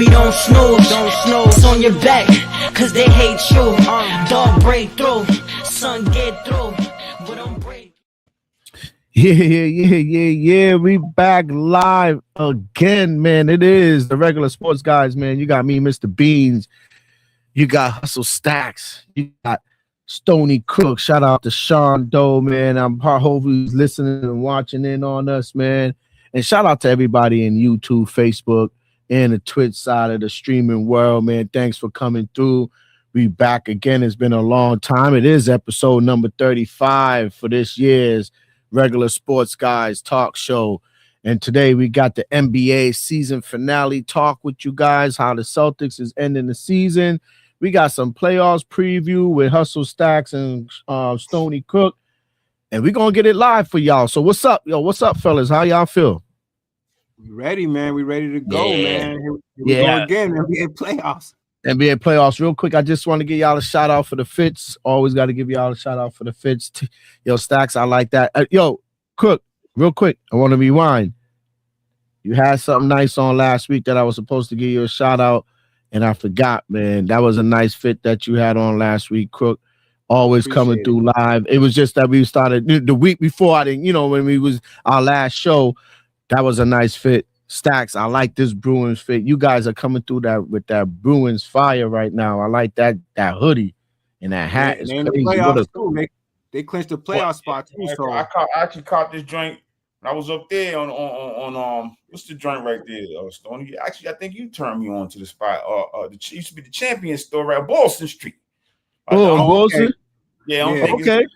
baby, don't snooze. It's on your back, cause they hate you. Dog break through, son get through, but don't break. Yeah. We back live again, man. It is the regular sports guys, man. You got me, Mr. Beans. You got Hustle Stacks. You got Stony Crook. Shout out to Sean Doe, man. I'm hopefully he's listening and watching in on us, man. And shout out to everybody in YouTube, Facebook, and the Twitch side of the streaming world, man. Thanks for coming through. We back again. It's been a long time. It is episode number 35 for this year's Regular Sports Guys talk show. And today we got the NBA season finale talk with you guys, how the Celtics is ending the season. We got some playoffs preview with Hustle Stacks and Stony Crook. And we're going to get it live for y'all. So what's up, yo? What's up, fellas? How y'all feel? We ready, man. We ready to go, man. Here we Yeah. go again. NBA playoffs. NBA playoffs. Real quick, I just want to give y'all a shout out for the fits. Always got to give y'all a shout out for the fits. Yo, Stacks, I like that. Yo, Crook, real quick, I want to rewind. You had something nice on last week that I was supposed to give you a shout out, and I forgot, man. That was a nice fit that you had on last week, Crook. Always coming through live. It was just that we started the week before. I didn't, when we was our last show, that was a nice fit. Stacks, I like this Bruins fit. You guys are coming through that with that Bruins fire right now. I like that hoodie and that hat. They in the playoffs too. They clinched the playoff spot too. So I actually caught this joint when I was up there on what's the joint right there, Stoney? Actually, I think you turned me on to the spot. It used to be the Champion store right Boston Street. Boston. Okay. Yeah, okay.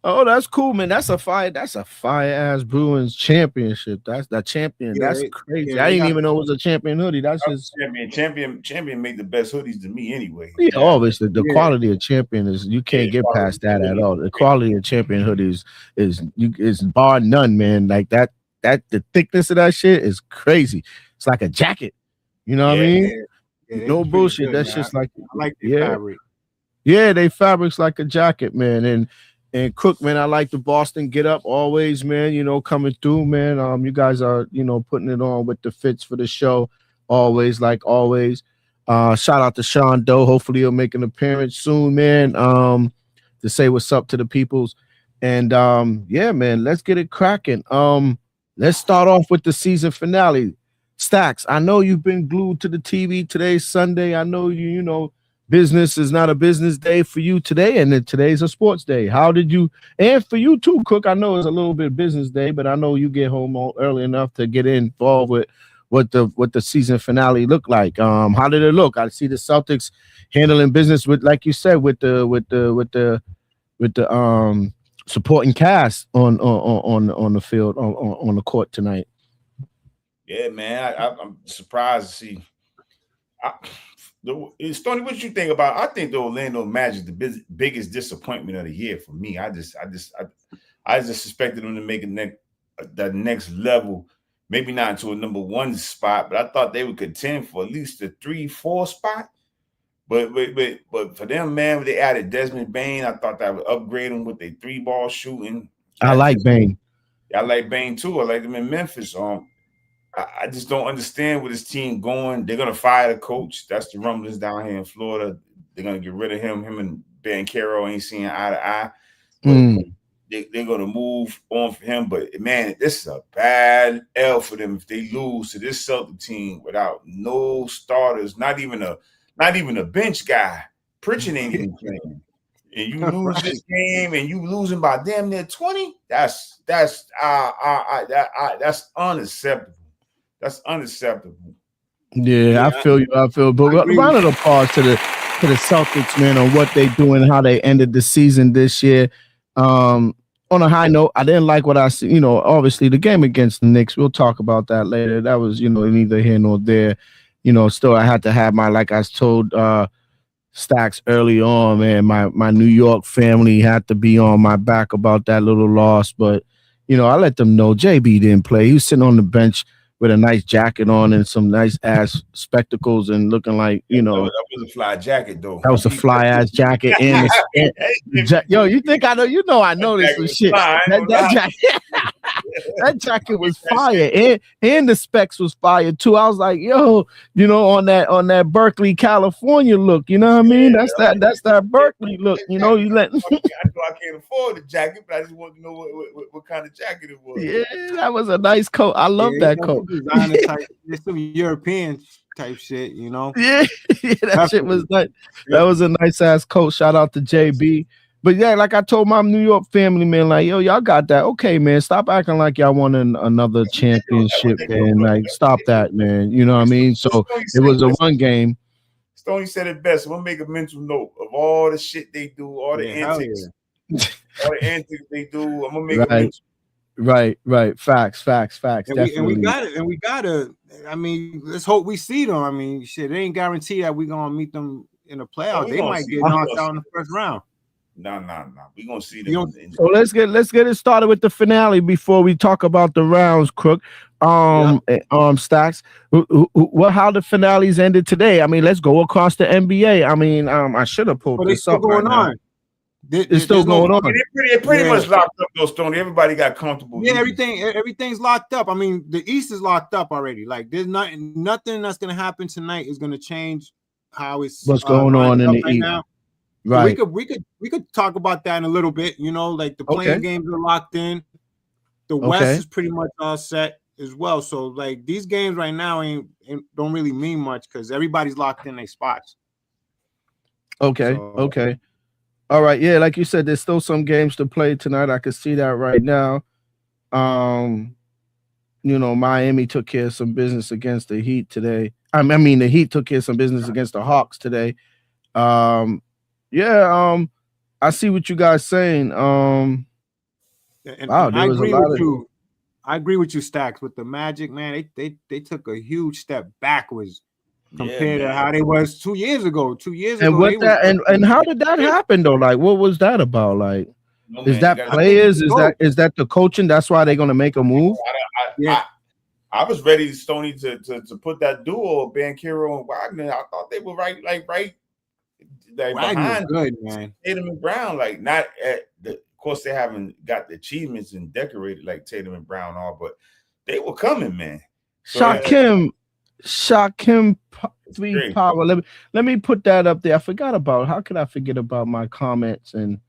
Oh, that's cool, man. That's a fire ass Bruins championship. That's that champion. Yeah, that's crazy. I didn't even know it was a champion hoodie. That's just champion made the best hoodies to me anyway. Yeah, obviously the quality of champion is you can't get past that at all. The quality of champion hoodies is bar none, man. Like that the thickness of that shit is crazy. It's like a jacket. You know what I mean? Yeah, no bullshit. Good, that's man. Just like I like the fabric. Yeah, they fabrics like a jacket, man. And Crook, man, I like the Boston get up always, man, coming through, man. You guys are, putting it on with the fits for the show always, like always. Shout out to Sean Doe. Hopefully he'll make an appearance soon, man, to say what's up to the peoples. And, yeah, man, let's get it cracking. Let's start off with the season finale. Stacks, I know you've been glued to the TV. Today's Sunday. I know business is not a business day for you today, and then today's a sports day. How did you, and for you too, Cook, I know it's a little bit business day, but I know you get home early enough to get involved with what the season finale looked like. How did it look? I see the Celtics handling business with, like you said, with the supporting cast on the field, on the court tonight. Yeah, man, I'm surprised to see. Stoney, what you think about? I think the Orlando Magic the biggest disappointment of the year for me. I just suspected them to make that next level, maybe not into a number one spot, but I thought they would contend for at least a 3-4 spot. But for them, man, they added Desmond Bane. I thought that would upgrade them with their 3-ball shooting. I like Bane. I like Bane too. I like them in Memphis. I just don't understand where this team going. They're gonna fire the coach. That's the rumblings down here in Florida. They're gonna get rid of him. Him and Ben Carroll ain't seeing eye to eye. They're gonna move on for him. But man, this is a bad L for them if they lose to this Celtic team without no starters, not even a bench guy. Pritchard ain't even playing. And you lose this game, and you losing by damn near 20. That's unacceptable. That's unacceptable. Yeah, I feel you. But round of applause to the Celtics, man, on what they do and how they ended the season this year. On a high note, I didn't like what I see. Obviously the game against the Knicks. We'll talk about that later. That was, neither here nor there. Still I had to have like I told Stacks early on, man. My New York family had to be on my back about that little loss, but I let them know JB didn't play. He was sitting on the bench with a nice jacket on and some nice ass spectacles and looking like, that was a fly jacket though. That was a fly ass jacket. Yo, you think I know? I know this some shit. That jacket. That jacket was fire, and the specs was fire too. I was like, yo, on that Berkeley, California look. You know what I mean? That's that Berkeley look. You know, you let. I know I can't afford the jacket, but I just want to know what kind of jacket it was. Yeah, that was a nice coat. I love that coat. Designer type, it's some European type shit, you know. Yeah, that shit was nice. That was a nice ass coat. Shout out to JB. But yeah, like I told my New York family, man, like, yo, y'all got that. Okay, man, stop acting like y'all won another championship, man. Like, stop that, man. You know what I mean? So it was a one game. Stoney said it best. I'm gonna make a mental note of all the shit they do, all the antics, all the antics they do. I'm gonna make a mental. Right. Facts. And we gotta. I mean, let's hope we see them. I mean, shit, it ain't guaranteed that we're gonna meet them in the playoffs. They might get knocked out in the first round. No. We're gonna see them. So let's get it started with the finale before we talk about the rounds, Crook. Stacks. How the finales ended today? I mean, let's go across the NBA. I mean, I should have pulled this up. Going on. It's still going on. It's pretty much locked up, though, Stoney. Everybody got comfortable. Yeah, everything's locked up. I mean, the East is locked up already. Like, there's nothing that's gonna happen tonight is gonna change how it's what's going on in the East now. Right. So we could talk about that in a little bit. You know, like the playing games are locked in. The West is pretty much all set as well. So like these games right now don't really mean much because everybody's locked in their spots. Okay. All right. Yeah, like you said, there's still some games to play tonight. I can see that right now. Miami took care of some business against the Heat today. I mean, the Heat took care of some business against the Hawks today. I see what you guys saying. I agree with you, Stacks. With the Magic, man, they took a huge step backwards compared to how they was 2 years ago. 2 years ago, and how did that happen though? Like, what was that about? Like, is that players? Is that the coaching? That's why they're gonna make a move. I was ready, Stoney, to put that duo of Banchero and Wagner. I thought they were right behind good, man. Tatum and Brown. Like, not at the. Of course, they haven't got the achievements and decorated like Tatum and Brown are, but they were coming, man. Shaquem 3 power. Let me put that up there. I forgot about. How could I forget about my comments? And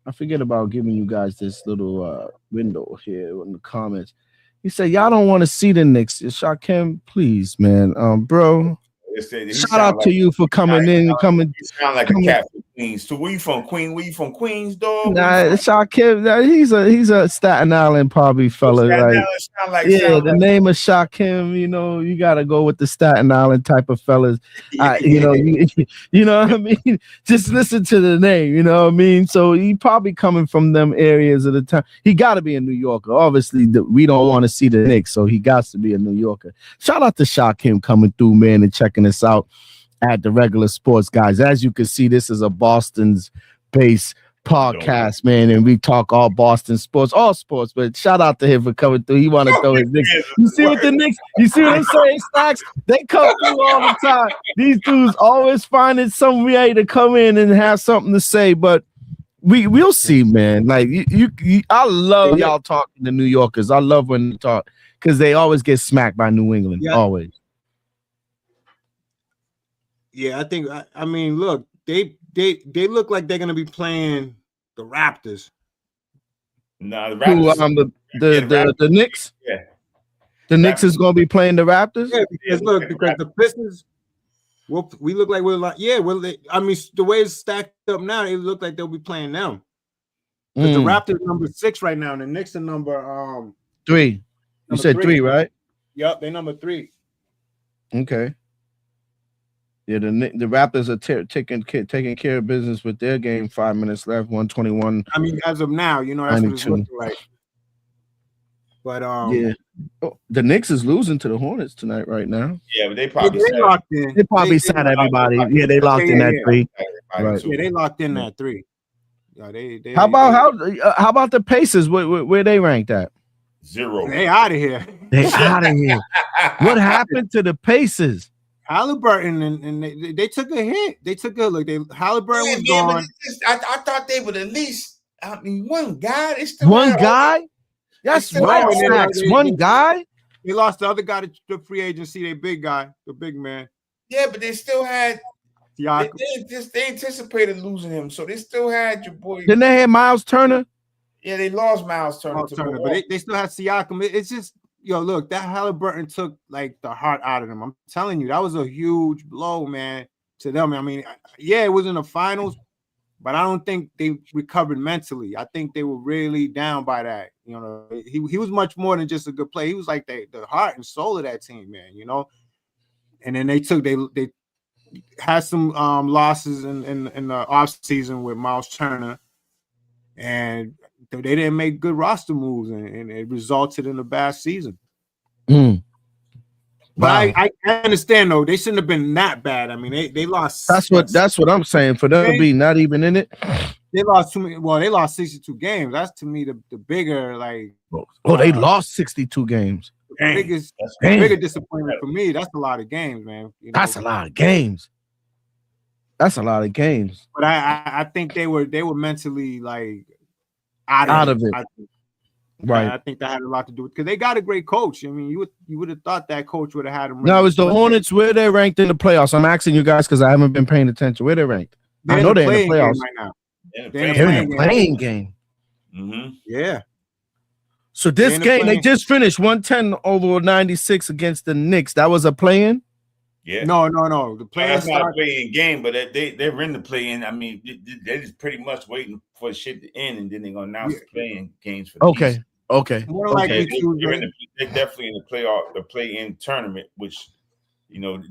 I forget about giving you guys this little window here in the comments. He said, y'all don't want to see the Knicks. Shaquem, please, man. Bro. Shout out to you for coming in. You sound like a cat from Queens. So where you from, Queen? Where you from, Queens, dog? Nah, Shaquem, he's a Staten Island probably fella. The name of Shaquem, you gotta go with the Staten Island type of fellas. You know what I mean? Just listen to the name, you know what I mean? So he probably coming from them areas of the time. He gotta be a New Yorker. Obviously, we don't want to see the Knicks, so he got to be a New Yorker. Shout out to Shaquem coming through, man, and checking us out at the Regular Sports Guys. As you can see, this is a Boston's based podcast, man, and we talk all Boston sports, all sports. But shout out to him for coming through. He want to throw his Knicks. You see what the Knicks? You see what I'm saying, Stacks? They come through all the time. These dudes always finding some way to come in and have something to say. But we'll see, man. Like I love y'all talking to New Yorkers. I love when they talk because they always get smacked by New England. Yeah. Always. Yeah, I think. I mean, look, they look like they're gonna be playing the Raptors. No, the Raptors. The Knicks. Yeah, the Knicks is gonna be playing the Raptors. Yeah, because the Pistons. We look like we're like I mean, the way it's stacked up now, it look like they'll be playing them. Because the Raptors number 6 right now, and the Knicks are number 3. You said 3, right? Yep, they number 3. Okay. Yeah, the Raptors are taking care of business with their game. 5 minutes left, 121. I mean, as of now, that's 92. What it's looking like. But the Knicks is losing to the Hornets tonight, right now. Yeah, but they probably locked in. They probably sat everybody. Yeah, they locked in that 3. Right. Yeah, they locked in that 3. Yeah, how about the Pacers? Where they ranked at? 0. They out of here. They out of here. What happened to the Pacers? Halliburton and they took a hit. They took a look. Halliburton was gone. I thought they would at least. I mean, one guy. One guy. That's No, White and then, Sox. One guy. They lost the other guy to the free agency. They big guy, the big man. Yeah, but they still had. They They anticipated losing him, so they still had your boy. Didn't they have Miles Turner? Yeah, they lost Miles Turner but they still had Siakam. It's just, look, that Halliburton took like the heart out of them. I'm telling you, that was a huge blow, man, to them. I mean, yeah, it was in the finals, but I don't think they recovered mentally. I think they were really down by that. He was much more than just a good player. He was like the heart and soul of that team, man. And then they had some losses in the offseason with Miles Turner, and they didn't make good roster moves, and it resulted in a bad season. Wow. But I understand though, they shouldn't have been that bad. I mean, they lost. That's what I'm saying. For them to be not even in it, they lost too many. Well, they lost 62 games. That's to me the bigger like. They lost 62 games. Bigger disappointment for me. That's a lot of games, man. That's a lot of games. That's a lot of games. But I think they were mentally like out of it. Right. I think that had a lot to do with because they got a great coach. I mean, you would have thought that coach would have had them. Now, is the Hornets where they ranked in the playoffs? I'm asking you guys because I haven't been paying attention. Where they ranked? I know they're in the playoffs right now. They're in the playing game. Mm-hmm. Yeah. So this game, they just finished 110 over 96 against the Knicks. That was a play-in? Yeah. No. The play-in that's not a play-in game, but they're in the play-in. I mean, they're just pretty much waiting for the shit to end, and then they're gonna announce the play-in games for the season. Okay. Likely they're definitely in the play-in tournament, which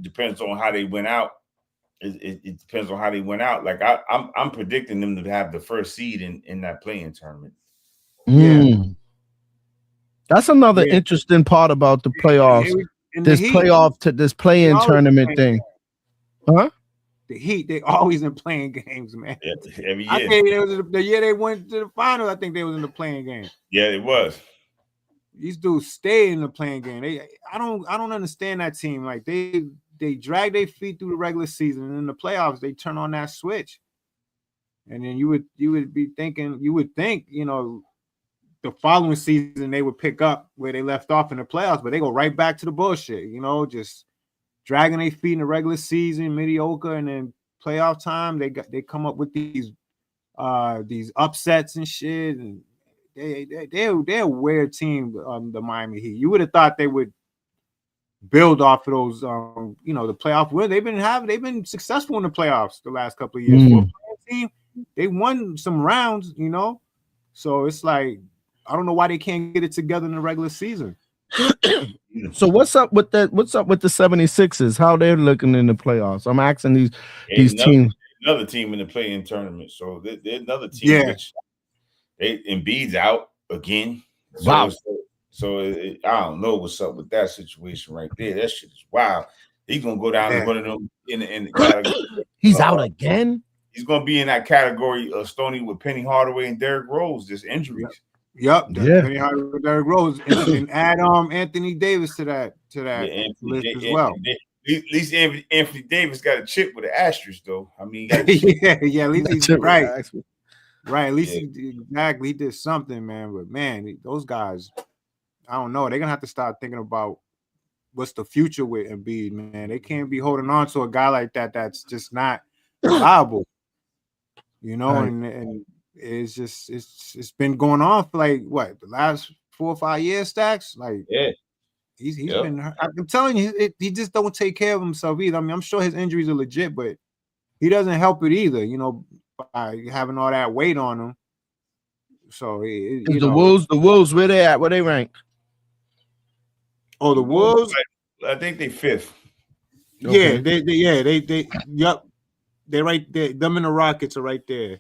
depends on how they went out. It depends on how they went out. Like I'm predicting them to have the first seed in that play-in tournament. Yeah. That's another interesting part about the playoffs. This play-in tournament thing. Huh? The Heat, they always in playing games, man. Yeah, every year. I think it was the year they went to the final. I think they was in the playing game. Yeah, it was. These dudes stay in the playing game. I don't understand that team. Like they drag their feet through the regular season, and in the playoffs they turn on that switch. And then you would think, the following season they would pick up where they left off in the playoffs, but they go right back to the bullshit, just dragging their feet in the regular season, mediocre, and then playoff time they come up with these upsets and shit, and they're a weird team, the Miami Heat. You would have thought they would build off of those, the playoff win. They've been successful in the playoffs the last couple of years. For a playing team, they won some rounds, so it's like I don't know why they can't get it together in the regular season. So what's up with that? What's up with the 76ers? How they're looking in the playoffs? I'm asking these teams. Another team in the play-in tournament. So they're another team. Yeah. Embiid's out again. Wow. So I don't know what's up with that situation right there. That shit is wild. He's gonna go down to one of them in the category. He's out again. He's gonna be in that category of Stoney with Penny Hardaway and Derrick Rose. Just injuries. Yep. Penny Hardaway, Derrick Rose, and add Anthony Davis to that list as well. At least Anthony Davis got a chip with an asterisk, though. I mean, at least he's right. Right, at least he did something, man. But man, those guys, I don't know. They're gonna have to start thinking about what's the future with Embiid, man. They can't be holding on to a guy like that that's just not reliable, right. And it's just it's been going on for like what, the last 4 or 5 years, Stacks? Like, yeah. He's been hurt. I'm telling you, he just don't take care of himself either. I mean, I'm sure his injuries are legit, but he doesn't help it either, by having all that weight on him. So the Wolves, where they at? Where they rank? Oh, the Wolves. I think they 5th. Okay. Yep. They're right there. Them and the Rockets are right there.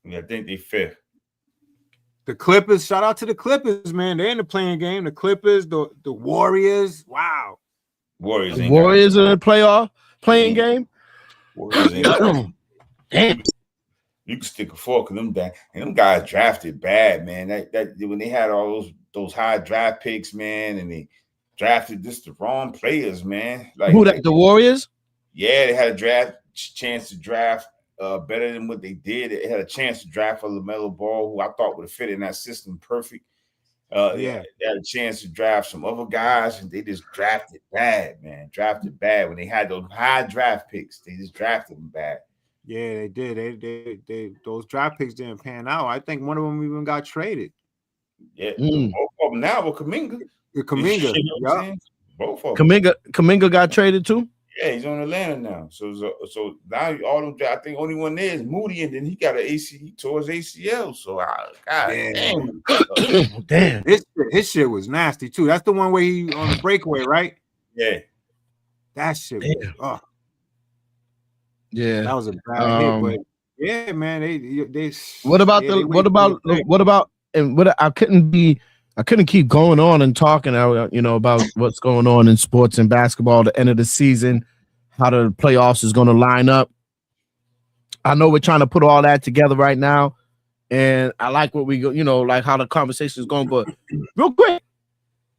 Yeah, I think they 5th. The Clippers, shout out to the Clippers, man. They're in the playing game. The Clippers, the Warriors. Wow. Warriors in the playoff playing game. Warriors ain't damn. You can stick a fork in them down. And them guys drafted bad, man. That when they had all those high draft picks, man, and they drafted just the wrong players, man. Like the Warriors? Yeah, they had a chance to draft better than what they did. They had a chance to draft for LaMelo Ball, who I thought would have fit in that system perfect. Yeah. They had a chance to draft some other guys, and they just drafted bad, man. Drafted bad when they had those high draft picks. They just drafted them bad. Yeah, they did. They those draft picks didn't pan out. I think one of them even got traded. Yeah, both of them now with Kuminga. Kuminga, yeah. Both of them. Kuminga got traded too. Yeah, he's on Atlanta now. So now all them. I think only one there is Moody, and then he got an AC. He tore his ACL. So damn. His shit was nasty too. That's the one where he on the breakaway, right? Yeah, that shit. Was, yeah, that was a bad hit. But yeah, man, they. What about I couldn't keep going on and talking, about what's going on in sports and basketball at the end of the season, how the playoffs is going to line up. I know we're trying to put all that together right now, and I like what we go, like how the conversation is going. But real quick,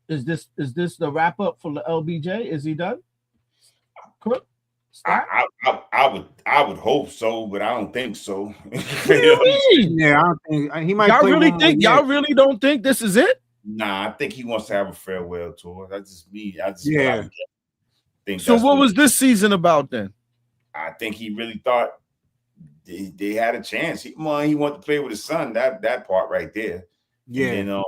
is this the wrap up for the LBJ? Is he done? Cool. I would hope so, but I don't think so. Yeah, I don't think he might. Y'all really don't think this is it? Nah, I think he wants to have a farewell tour. That's just me. Think. So what was this season about then? I think he really thought they had a chance. He wanted to play with his son. That part right there. Yeah.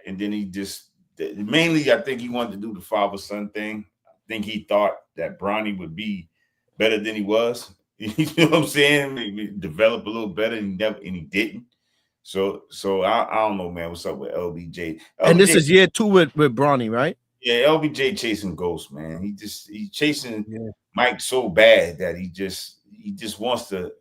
And then he just mainly I think he wanted to do the father-son thing. I think he thought that Bronny would be better than he was. You know what I'm saying? Maybe develop a little better, and he didn't. So I don't know, man. What's up with LBJ? And this is year 2 with Bronny, right? Yeah, LBJ chasing ghosts, man. He's chasing Mike so bad that he just wants to.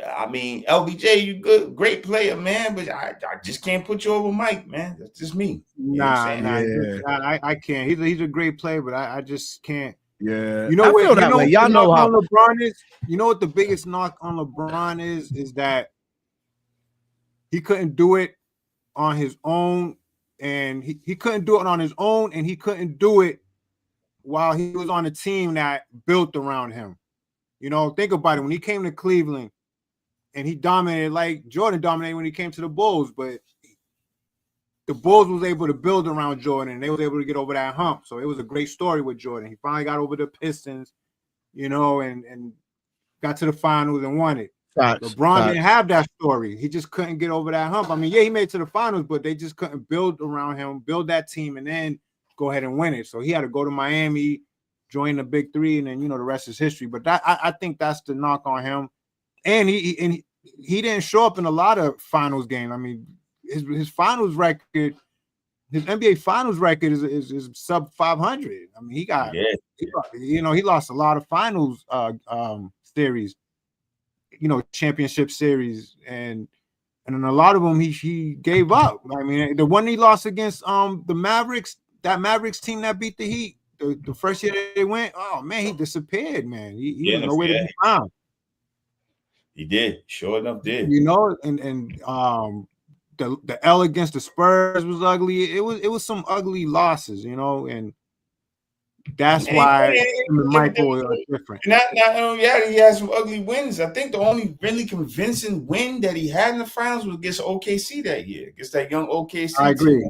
I mean, LBJ, you great player, man, but I just can't put you over Mike, man. That's just me. I can't. He's a great player, but I just can't. Yeah, you know what? Y'all know how LeBron is. You know what the biggest knock on LeBron is that he couldn't do it on his own, and he couldn't do it on his own, and he couldn't do it while he was on a team that built around him. Think about it. When he came to Cleveland, and he dominated like Jordan dominated when he came to the Bulls, but the Bulls was able to build around Jordan, and they was able to get over that hump. So it was a great story with Jordan. He finally got over the Pistons, and got to the finals and won it. LeBron didn't have that story. He just couldn't get over that hump. I mean, yeah, he made it to the finals, but they just couldn't build around him, build that team, and then go ahead and win it. So he had to go to Miami, join the Big Three, and then the rest is history. But I think that's the knock on him. And he didn't show up in a lot of finals games. I mean, his finals record, his NBA finals record is sub 500. I mean, he lost a lot of finals series, championship series, and in a lot of them he gave up. I mean, the one he lost against the Mavericks, that Mavericks team that beat the Heat, the first year they went, oh man, he disappeared, man. He was nowhere to be found. He did, sure enough, did. And the L against the Spurs was ugly. It was some ugly losses, and that's why him and Michael are different. Not only that, he had some ugly wins. I think the only really convincing win that he had in the finals was against OKC that year, against that young OKC. I agree. Team.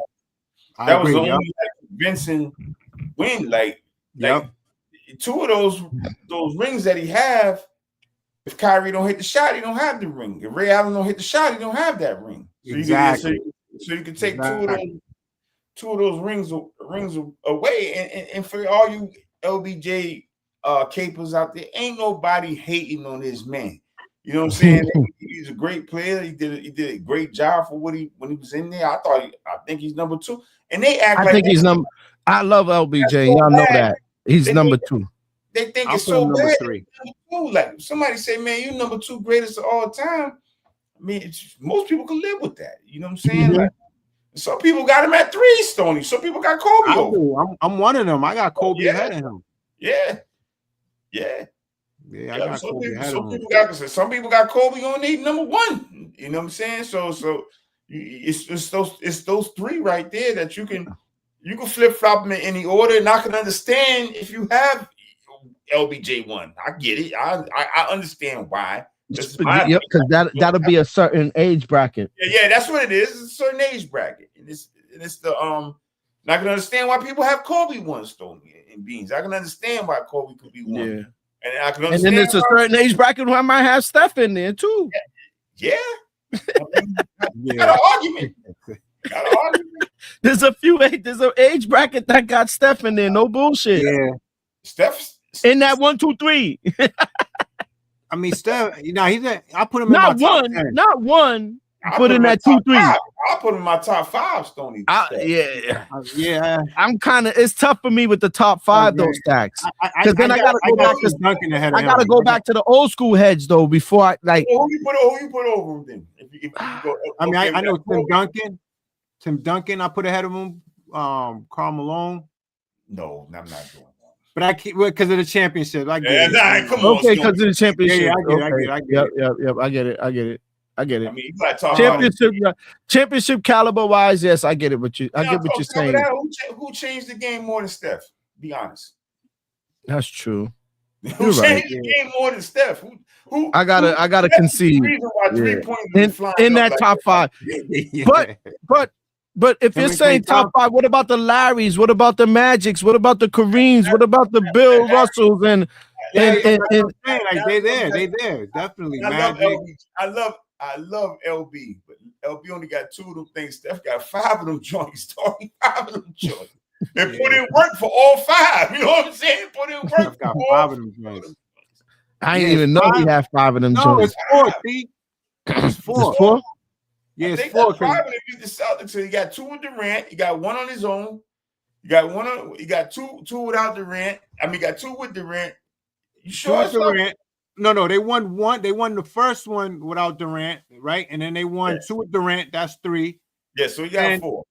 That was the only convincing win. Like 2 of those rings that he have. If Kyrie don't hit the shot, he don't have the ring. If Ray Allen don't hit the shot, he don't have that ring. So exactly. You can take two of those rings away. And for all you LBJ capers out there, ain't nobody hating on this man. You know what I'm saying? He's a great player. He did a great job for when he was in there. I think he's number 2. And they act I think he's number. I love LBJ. Y'all know that he's number 2. They think it's so bad. Like somebody say, man, you're number 2 greatest of all time. I mean, most people can live with that. You know what I'm saying? Mm-hmm. Like, some people got him at 3, Stoney. Some people got Kobe over. I'm one of them. I got Kobe ahead of him. Yeah. I got Kobe ahead of him. Some people got Kobe on their number 1. You know what I'm saying? So it's those 3 right there that you can flip flop them in any order, and I can understand if you have LBJ 1. I get it. I understand why. Because that'll be a certain age bracket. Yeah, that's what it is. It's a certain age bracket. And it's the I can understand why people have Kobe one stone in beans. I can understand why Kobe could be one. Yeah. And I can And understand then it's a certain age bracket where I might have Steph in there too. Yeah. Got an argument. There's an age bracket that got Steph in there. No bullshit. Yeah. Steph in that 1, 2, 3. I mean, Steph, I put him not in my one, top 10. not one. Put in that 2, 3. I put him in my top 5, Stoney. Yeah. I'm kind of. It's tough for me with the top 5 those stacks. Because then I gotta go back to Duncan ahead of him. I gotta go back to the old school heads though before I like. Who you put over him then? If you go, I mean, I know Tim Duncan. I put ahead of him. Karl Malone. No, I'm not doing that. But I keep because of the championship. I get it. Nah, come on, okay, because of the championship. Yeah, I get it. Yep. I get it. I mean, you gotta talk championship caliber wise, yes, I get it. But I get what you're saying. Who changed the game more than Steph? Be honest. That's true. Who changed the game more than Steph? Who I gotta concede. In that top 5. But if you're saying top 5, what about the Larrys? What about the Magics? What about the Kareems? What about the Bill Russells? And like they there. Definitely. I love LB, but LB only got 2 of them things. Steph got 5 of them joints. Talking 5 of them joints. And put in work for all 5. You know what I'm saying? Put in work got for 5 of them joints. I didn't even know he had 5 of them joints. No, it's 4. See, it's 4. It's 4. Yeah, it's 5 4. of them beat the Celtics. So he got 2 with Durant. He got 1 on his own. He got 2 without Durant. I mean, he got 2 with Durant. You sure? Durant. No, they won 1. They won the first one without Durant, right? And then they won 2 with Durant. That's 3. Yeah, so he got 4.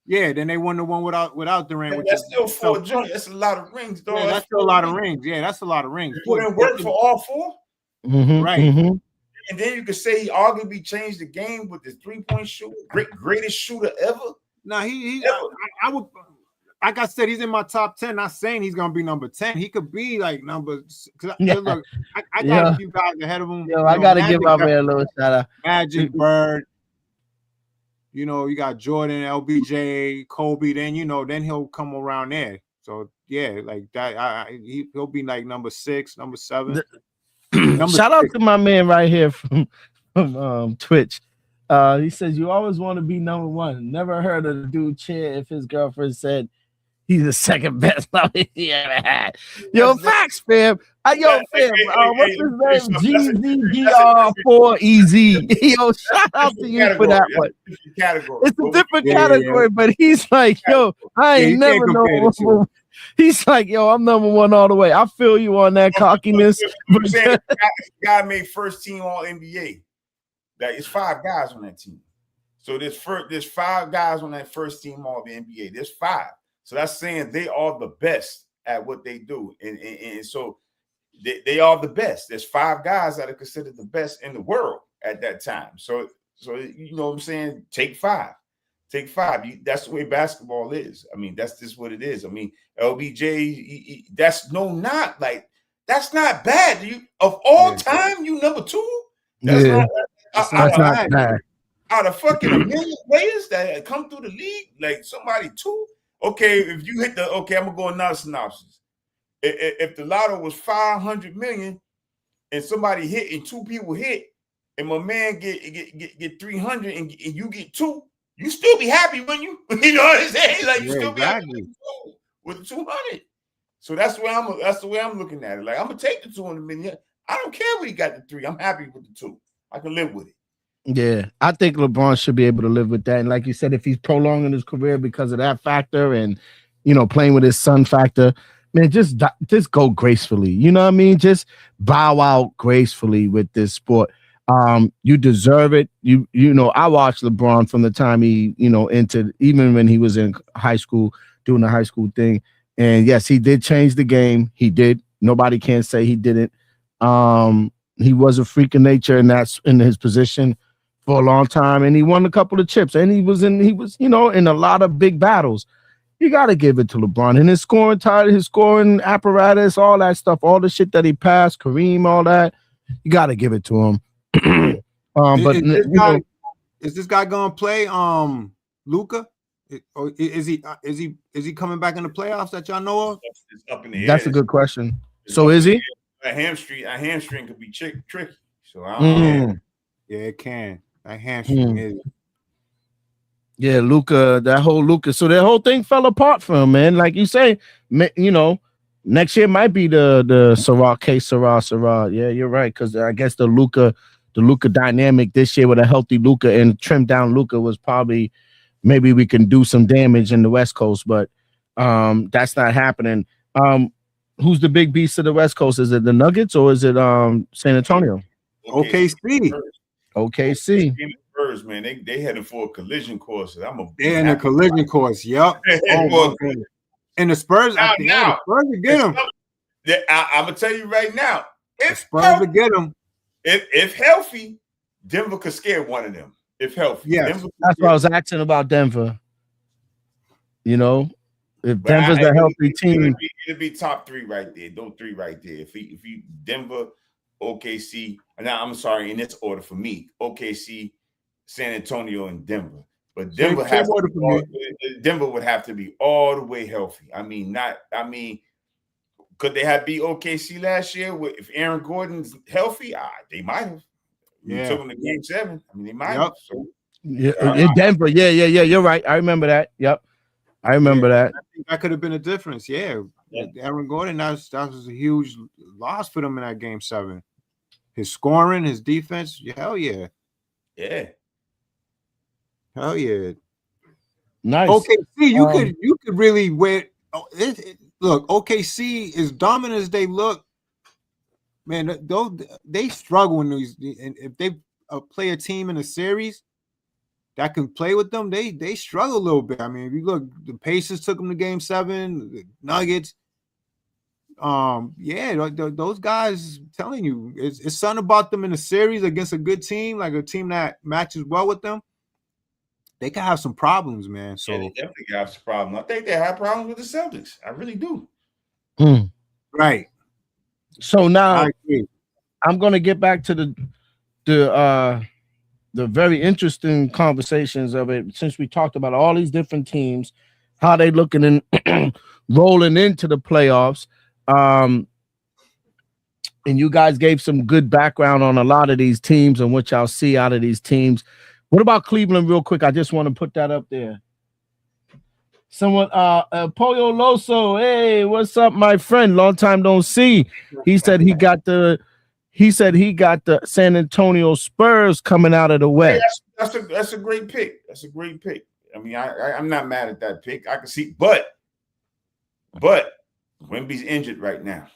Yeah, then they won the one without Durant. That's still 4 joints. That's a lot of rings, though. Yeah, that's still a lot of rings. Yeah, that's a lot of rings. Put in work for all 4. Right. Mm-hmm. And then you could say he arguably changed the game with his 3-point shooter, greatest shooter ever. No, I would. Like I said, he's in my top 10. Not saying he's gonna be number 10. He could be like number. Look, I got a few guys ahead of him. I gotta give my man a little shout out. Magic, Bird. You got Jordan, LBJ, Kobe. Then then he'll come around there. So yeah, like that. He'll be like number 6, number 7. Shout out to my man right here from Twitch. He says you always want to be number 1. Never heard of the dude cheer if his girlfriend said he's the second best he ever had. Yo, facts, fam. What's his name? GZGR4EZ. Yo, shout out to you for that one. It's a different category, but he's like, yo, I ain't never known. He's like, yo, I'm number 1 all the way. I feel you on that cockiness. Guy made first team all NBA. That is 5 guys on that team. So there's 5 guys on that first team all the NBA. There's 5. So that's saying they are the best at what they do. And so they are the best. There's 5 guys that are considered the best in the world at that time. So you know what I'm saying? Take 5. Take 5. That's the way basketball is. I mean, that's just what it is. I mean, LBJ, that's no knock. Like, that's not bad. Of all time, you number 2? That's not bad. Out of fucking a million players that come through the league, like somebody 2. Okay, if you hit I'm gonna go another synopsis. If the lotto was 500 million and somebody hit and 2 people hit, and my man get 300 and you get 2, you still be happy when you know what I'm saying? Like you still be happy with 200. So that's the way I'm looking at it. Like I'm gonna take the 200 million. I don't care what he got the 3. I'm happy with the 2. I can live with it. Yeah, I think LeBron should be able to live with that. And like you said, if he's prolonging his career because of that factor and, playing with his son factor, man, just go gracefully. You know what I mean? Just bow out gracefully with this sport. You deserve it. I watched LeBron from the time he, entered, even when he was in high school, doing the high school thing. And yes, he did change the game. He did. Nobody can say he didn't. He was a freak of nature, and that's in his position for a long time, and he won a couple of chips, and he was in a lot of big battles. You got to give it to LeBron and his scoring apparatus, all that stuff, all the shit that he passed, Kareem, all that. You got to give it to him. Is this guy gonna play Luka? Is he coming back in the playoffs that y'all know of? It's up in the air. That's a good question. So is he? A hamstring could be tricky. So I don't know. Yeah, it can. That hamstring is. Yeah, Luka, that whole Luka. So that whole thing fell apart for him, man. Like you say, you know, next year might be the Sarah. Yeah, you're right. Because I guess the Luka dynamic this year with a healthy Luka and trimmed down Luka was probably maybe we can do some damage in the West Coast, but that's not happening. Who's the big beast of the West Coast? Is it the Nuggets or is it San Antonio? OKC. OKC. Spurs, man, they headed for a collision course. They're in a collision course. Yep. And the Spurs, the Spurs will get them. I'm gonna tell you right now, the Spurs will get them. If healthy, Denver could scare one of them. If healthy, yeah, that's what I was asking about Denver. You know, if Denver's a healthy team, it'd be top three right there. Those three right there. If he Denver, OKC. Now I'm sorry, in this order for me: OKC, San Antonio, and Denver. But Denver would have to be all the way healthy. Could they have beat OKC last year if Aaron Gordon's healthy? They might have. Yeah, took them to Game 7. They might have. So, in Denver, yeah. You're right. I remember that. Yep, I remember that. I think that could have been a difference. Yeah. Aaron Gordon, that was a huge loss for them in that Game 7. His scoring, his defense, hell yeah. Yeah. Hell yeah. Nice. OKC, you could really look, OKC, as dominant as they look, man, they struggle in these. And if they play a team in a series that can play with them, they struggle a little bit. I mean, if you look, the Pacers took them to Game 7, the Nuggets. Those guys, telling you, it's something about them in a series against a good team, like a team that matches well with them. They can have some problems, man. So they definitely have some problems. I think they have problems with the Celtics. I really do. Right. So now I'm going to get back to the very interesting conversations of it, since we talked about all these different teams, how they looking and rolling into the playoffs. And you guys gave some good background on a lot of these teams and what y'all see out of these teams. What about Cleveland real quick? I just want to put that up there. Someone, Pollo Loso, hey, what's up, my friend? Long time don't see. He said he got the San Antonio Spurs coming out of the West. Hey, that's a great pick. That's a great pick. I mean, I'm not mad at that pick. I can see, but Wemby's injured right now.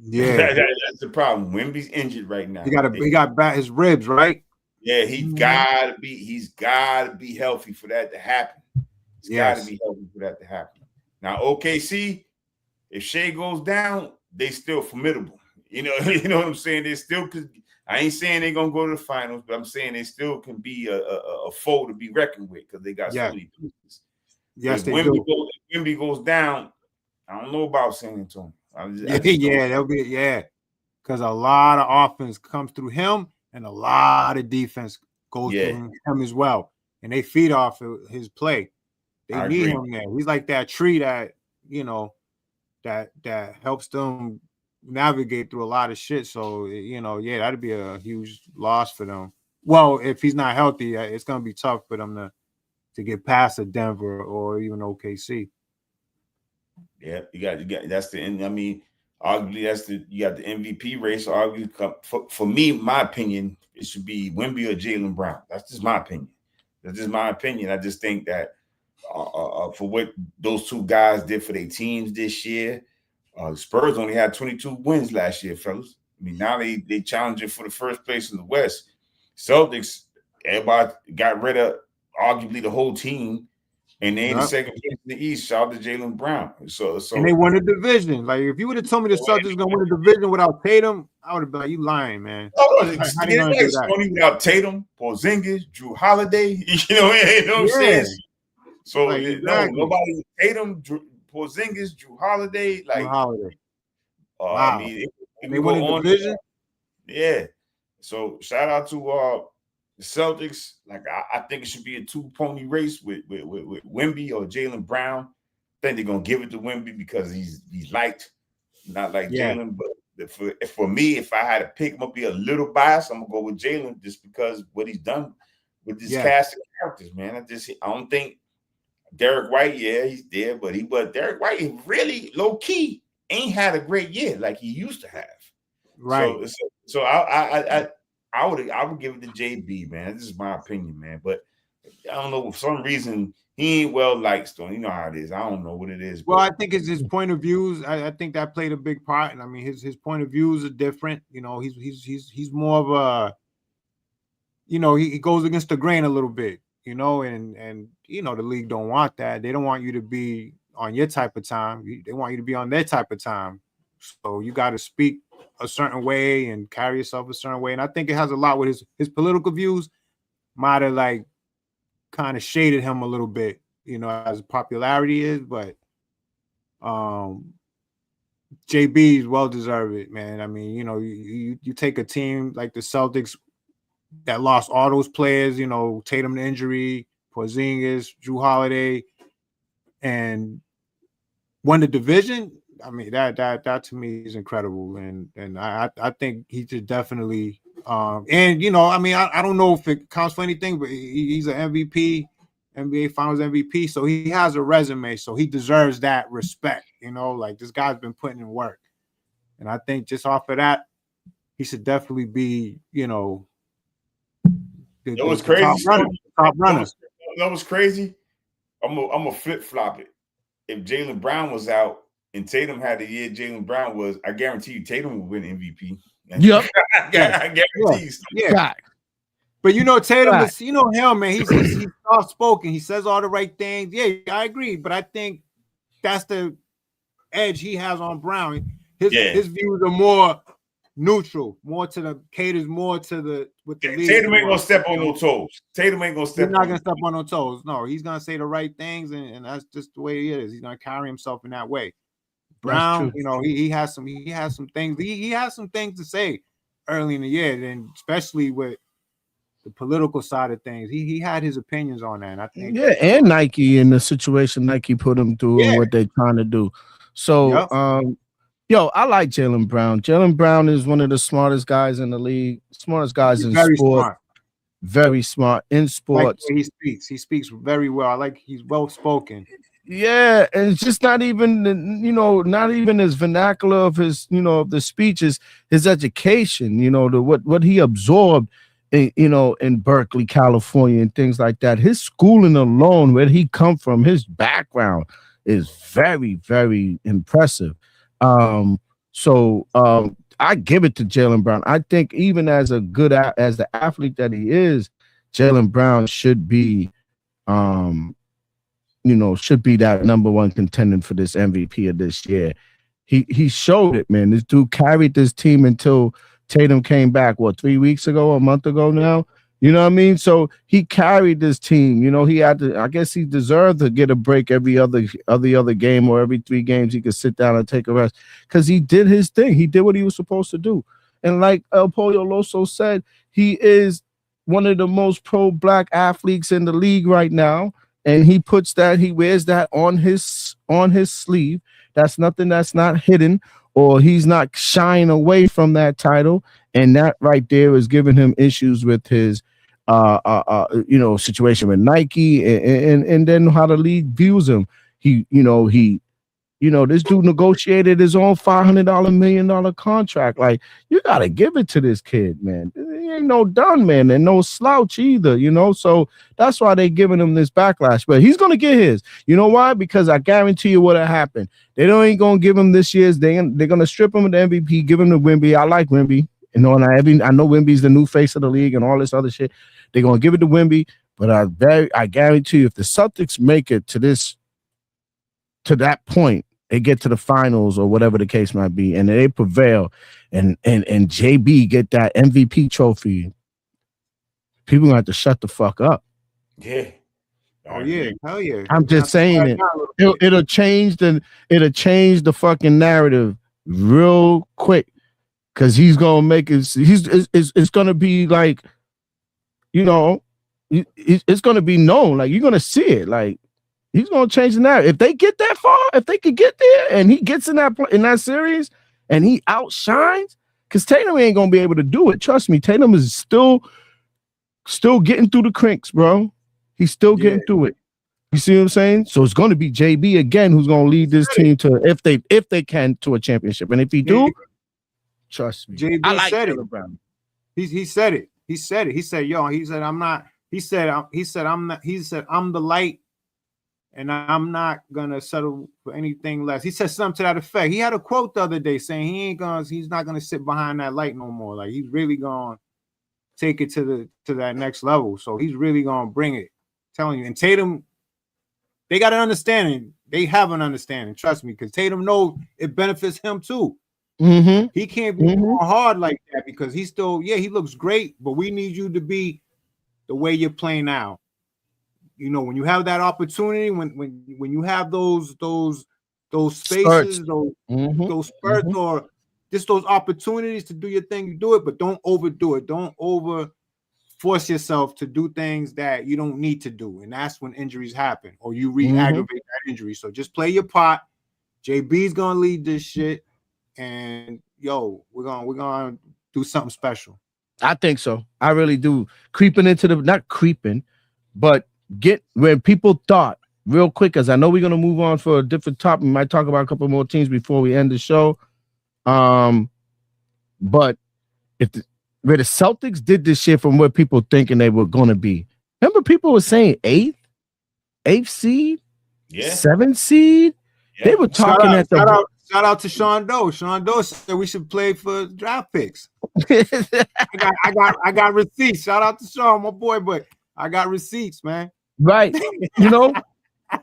Yeah, that's the problem. Wemby's injured right now. He got back his ribs, right? Yeah, he's gotta be healthy for that to happen. He's gotta be healthy for that to happen. Now, OKC, if Shea goes down, they still formidable. You know what I'm saying? They still could. I ain't saying they're gonna go to the finals, but I'm saying they still can be a foe to be reckoned with because they got so many pieces. Yes, if they do. If Wemby goes down, I don't know about San Antonio. They'll be because a lot of offense comes through him. And a lot of defense goes through him as well. And they feed off of his play. They need him there. He's like that tree that, that helps them navigate through a lot of shit. So, that'd be a huge loss for them. Well, if he's not healthy, it's going to be tough for them to get past a Denver or even OKC. Yeah, you got that's the end. I mean, arguably, you got the MVP race. Arguably, for me, my opinion, it should be Wemby or Jaylen Brown. That's just my opinion. I just think that for what those two guys did for their teams this year, the Spurs only had 22 wins last year, fellas. I mean, now they challenging for the first place in the West. Celtics, everybody got rid of arguably the whole team. And they in the second place in the East. Shout out to Jaylen Brown. So and they won the division. Like if you would have told me the Celtics gonna win the division without Tatum, I would have been like, you lying, man. Without Tatum, Porzingis, Drew Holiday. You know what I'm saying? So nobody Tatum, Porzingis, Drew Holiday, like Holiday. Wow. I mean, they won the division. Yeah. So shout out to The Celtics, like I think it should be a 2-pony race with Wemby or Jaylen Brown. I think they're gonna give it to Wemby because he's liked, not like Jaylen. But for me, if I had to pick, I'm gonna be a little biased. I'm gonna go with Jaylen just because what he's done with this cast of characters, man. I don't think Derek White, he's there, but Derek White really low key ain't had a great year like he used to have. Right. So I would give it to JB, man. This is my opinion, man. But I don't know, for some reason he ain't well liked. You know how it is. I don't know what it is. Well, I think it's his point of views. I think that played a big part. And I mean, his point of views are different. You know, he's more of a, you know, he goes against the grain a little bit. You know, and you know the league don't want that. They don't want you to be on your type of time. They want you to be on their type of time. So you got to speak a certain way and carry yourself a certain way. And I think it has a lot with his political views. Might have like kind of shaded him a little bit, you know, as popularity is. But JB is well deserved, man. I mean, you know, you take a team like the Celtics that lost all those players, you know, Tatum to injury, Porzingis, Jrue Holiday, and won the division. I mean, that to me is incredible, and I think he should definitely. And you know, I mean, I don't know if it counts for anything, but he's an MVP, NBA Finals MVP, so he has a resume, so he deserves that respect. You know, like this guy's been putting in work, and I think just off of that, he should definitely be, you know. It was crazy. Top runner. That was crazy. I'm a flip flop it. If Jaylen Brown was out and Tatum had the year Jaylen Brown was, I guarantee you Tatum would win MVP. Yep. I guarantee you. Yeah. But you know, Tatum is, you know him, man. He's soft spoken. He says all the right things. Yeah, I agree. But I think that's the edge he has on Brown. His views are more neutral, more to the caters, more to the with the league. Tatum ain't gonna step on no toes. Tatum ain't gonna step. He's not gonna step on no toes. No, he's gonna say the right things, and that's just the way he is. He's gonna carry himself in that way. Brown, you know, he has some things. He has some things to say early in the year, and especially with the political side of things. He had his opinions on that. And I think and Nike in the situation Nike put him through and what they're trying to do. So I like Jaylen Brown. Jaylen Brown is one of the smartest guys in the league, smartest guys in sport. Smart. Very smart in sports. Like he speaks very well. I like he's well spoken. Yeah, and it's just not even, you know, not even his vernacular of his, you know, of the speeches, his education, you know, what he absorbed, you know, in Berkeley, California, and things like that. His schooling alone, where he come from, his background is very, very impressive. So I give it to Jaylen Brown. I think even as as the athlete that he is, Jaylen Brown should be, should be that number one contender for this MVP of this year. He showed it, man. This dude carried this team until Tatum came back, 3 weeks ago, a month ago now? You know what I mean? So he carried this team. You know, he had to, I guess he deserved to get a break every other game, or every 3 games he could sit down and take a rest, because he did his thing. He did what he was supposed to do. And like El Pollo Loso said, he is one of the most pro-black athletes in the league right now. And he wears that on his sleeve. That's nothing that's not hidden, or he's not shying away from that title. And that right there is giving him issues with his situation with Nike, and then how the league views him. This dude negotiated his own $500 million contract. Like, you gotta give it to this kid, man. He ain't no done, man, and no slouch either, you know. So that's why they giving him this backlash. But he's gonna get his. You know why? Because I guarantee you what'll happen. They ain't gonna give him this year's. They're gonna strip him of the MVP, give him to Wemby. I like Wemby. You know, and I know Wemby's the new face of the league and all this other shit. They're gonna give it to Wemby, but I guarantee you, if the Celtics make it to that point, they get to the finals or whatever the case might be, and they prevail, and JB get that MVP trophy, people gonna have to shut the fuck up. Yeah. Oh yeah, hell yeah. I'm just saying it'll change the fucking narrative real quick. Because he's gonna make it. It's gonna be like you know, it's going to be known. Like, you're going to see it. Like, he's going to change the narrative. If they get that far, if they could get there, and he gets in that series, and he outshines, because Tatum ain't going to be able to do it. Trust me, Tatum is still getting through the crinks, bro. He's still getting through it. You see what I'm saying? So it's going to be JB again who's going to lead this team to, if they can, to a championship. And if he do, trust me, JB I like said it. Brown. He said it. He said it. He said, "Yo," he said, "I'm not." He said, "I'm not." He said, "I'm the light, and I'm not gonna settle for anything less." He said something to that effect. He had a quote the other day saying he's not gonna sit behind that light no more. Like, he's really gonna take it to that next level. So he's really gonna bring it. I'm telling you. And Tatum, they got an understanding. They have an understanding. Trust me, because Tatum knows it benefits him too. Mm-hmm. He can't be more hard like that, because he's still, he looks great, but we need you to be the way you're playing now. You know, when you have that opportunity, when you have those spaces, those spurts, or just those opportunities to do your thing, you do it, but don't overdo it. Don't over force yourself to do things that you don't need to do. And that's when injuries happen, or you re-aggravate that injury. So just play your part. JB's gonna lead this shit. And we're gonna do something special. I think so. I really do. Not creeping, but when people thought real quick, as I know we're gonna move on for a different topic. We might talk about a couple more teams before we end the show. But where the Celtics did this shit from where people thinking they were gonna be. Remember, people were saying eighth seed, 7th seid. Yeah. They were talking Shout out to Sean Doe. Sean Doe said we should play for draft picks. I got receipts. Shout out to Sean, my boy, but I got receipts, man. Right. You know,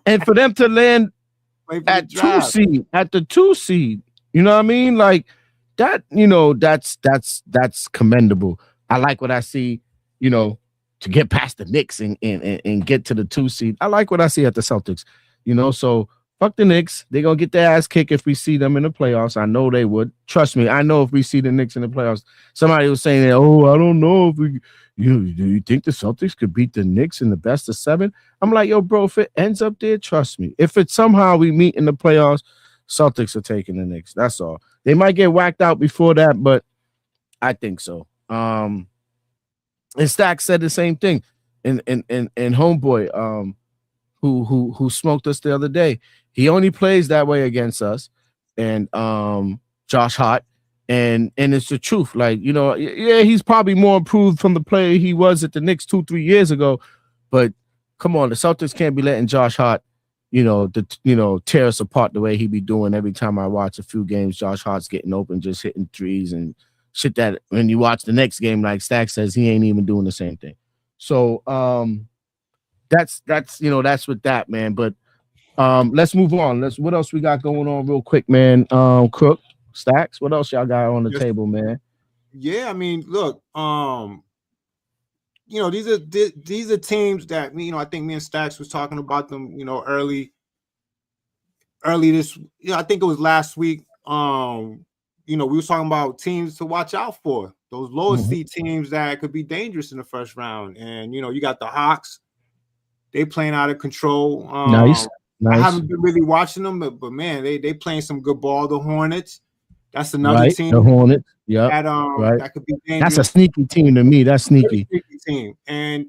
and for them to land at the 2 seed, you know what I mean? Like that, that's commendable. I like what I see, to get past the Knicks and get to the 2 seed. I like what I see at the Celtics, so fuck the Knicks. They're going to get their ass kicked if we see them in the playoffs. I know they would. Trust me. I know if we see the Knicks in the playoffs. Somebody was saying, I don't know if we, do you think the Celtics could beat the Knicks in the best of 7? I'm like, yo, bro, if it ends up there, trust me. If it's somehow we meet in the playoffs, Celtics are taking the Knicks. That's all. They might get whacked out before that, but I think so. And Stack said the same thing. And homeboy, who smoked us the other day. He only plays that way against us, and Josh Hart, and it's the truth. Like, he's probably more improved from the player he was at the Knicks 2-3 years ago, but come on, the Celtics can't be letting Josh Hart, tear us apart the way he be doing every time I watch a few games. Josh Hart's getting open, just hitting threes and shit that when you watch the next game, like Stack says, he ain't even doing the same thing. So that's with that, man. But let's move on. What else we got going on real quick, man? Crook, Stacks, what else y'all got on the table, man? Yeah, I mean, look, these are teams that I think me and Stacks was talking about them, early this, I think it was last week. We was talking about teams to watch out for, those lower seed teams that could be dangerous in the first round. And you got the Hawks, they playing out of control. Nice. I haven't been really watching them, but man, they playing some good ball. The Hornets, that's another team. The Hornets, yeah, that could be dangerous. That's a sneaky team to me. That's sneaky. Sneaky team. And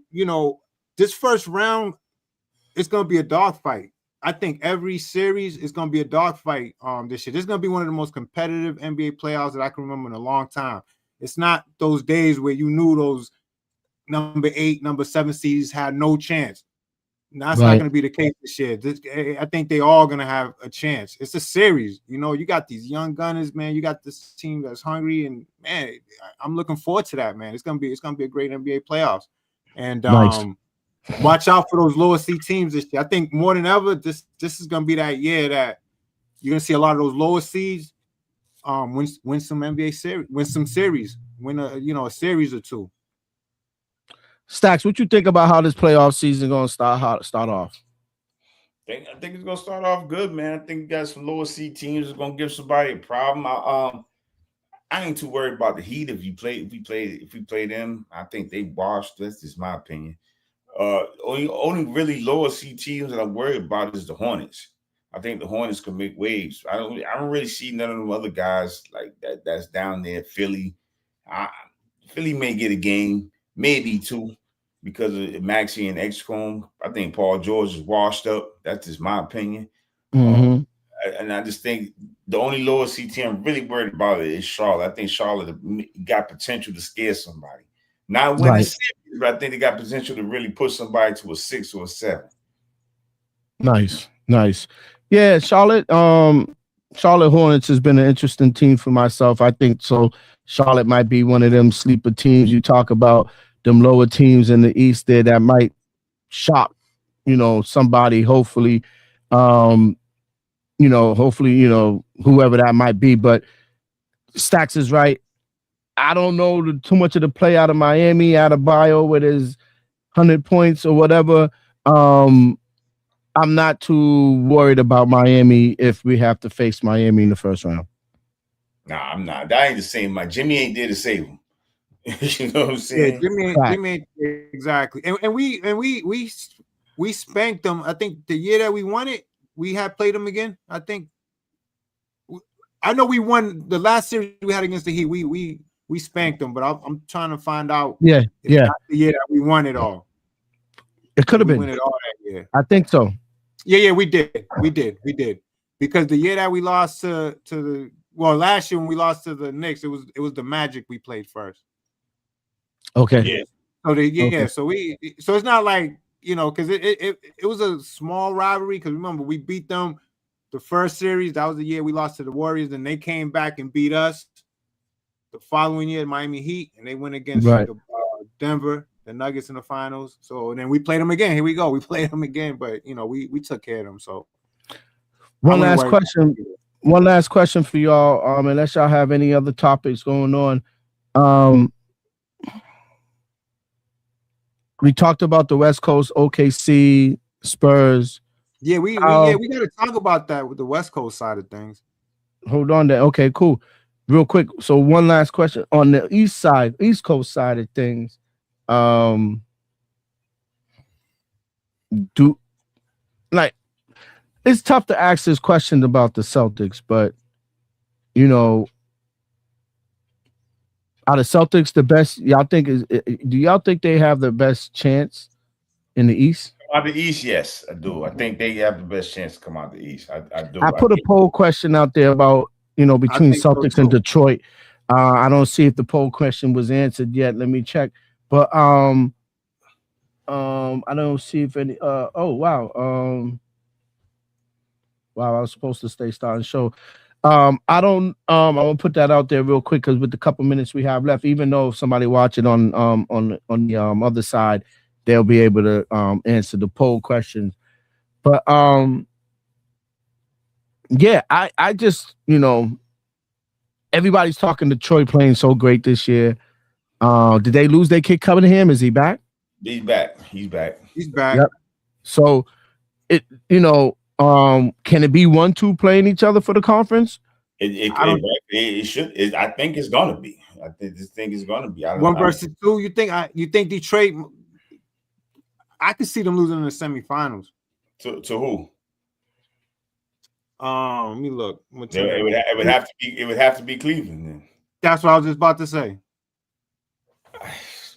this first round, it's gonna be a dogfight. I think every series is gonna be a dogfight. This year, this is gonna be one of the most competitive NBA playoffs that I can remember in a long time. It's not those days where you knew those number 8, number 7 seeds had no chance. That's not going to be the case this year. I think they all going to have a chance. It's a series. You got these young gunners, man. You got this team that's hungry, and man, I'm looking forward to that, man. It's gonna be a great NBA playoffs. And watch out for those lower seed teams this year. I think more than ever, this is going to be that year that you're going to see a lot of those lower seeds win some NBA series, win some series, win a series or two. Stacks, what you think about how this playoff season going to start off? I think it's going to start off good, man. I think you got some lower seed teams that's going to give somebody a problem. I ain't too worried about the Heat. If we play them, I think they washed. That's just my opinion. Only really lower C teams that I'm worried about is the Hornets. I think the Hornets can make waves. I don't really see none of them other guys like that that's down there. Philly may get a game, maybe two, because of Maxey and Excombe. I think Paul George is washed up. That's just my opinion. Mm-hmm. And I just think the only lower CT I'm really worried about is Charlotte. I think Charlotte got potential to scare somebody. Not win a series, but I think they got potential to really push somebody to a 6 or a 7. Nice. Yeah, Charlotte Hornets has been an interesting team for myself. I think so. Charlotte might be one of them sleeper teams. You talk about them lower teams in the East there that might shock, somebody. Hopefully, whoever that might be. But Stacks is right. I don't know too much of the play out of Miami, out of Bio with his 100 points or whatever. I'm not too worried about Miami if we have to face Miami in the first round. Nah, I'm not. That ain't the same. My Jimmy ain't there to save him. You know what I'm saying? Yeah, Jimmy exactly. And we spanked them. I think the year that we won it, we had played them again. I know we won the last series we had against the Heat. We spanked them, but I'm trying to find out. Yeah. The year that we won it all. It could have been. Win it all that year. I think so. Yeah, we did. Because the year that we lost to the last year when we lost to the Knicks, it was the Magic we played first. Okay. Yeah. So so it's not like, because it was a small rivalry, because remember we beat them the first series. That was the year we lost to the Warriors, and they came back and beat us the following year, Miami Heat, and they went against Denver, the Nuggets in the finals. So then we played them again. Here we go. We played them again, but we took care of them. So one last question for y'all. Unless y'all have any other topics going on. We talked about the West Coast, OKC, Spurs. Yeah, we got to talk about that with the West Coast side of things. Hold on there. Okay, cool. Real quick. So one last question on the East Coast side of things. It's tough to ask this question about the Celtics, but are the Celtics the best? Y'all think do y'all think they have the best chance in the East? Out the East, yes, I do. I think they have the best chance to come out the East. I do. I put a poll question out there about between Celtics and Detroit. I don't see if the poll question was answered yet. Let me check. But I don't see if any. Oh wow. Wow, I was supposed to stay starting show. I'm gonna put that out there real quick because with the couple minutes we have left, even though if somebody watching on the other side, they'll be able to answer the poll questions. But yeah, I just everybody's talking Detroit playing so great this year. Did they lose their kid Cunningham? Is he back? He's back. Yep. So it can it be 1-2 playing each other for the conference? It should. I think it's gonna be. I think this thing is gonna be. 1 versus 2. You think Detroit? I could see them losing in the semifinals. To who? Let me look. It would have to be Cleveland then. That's what I was just about to say.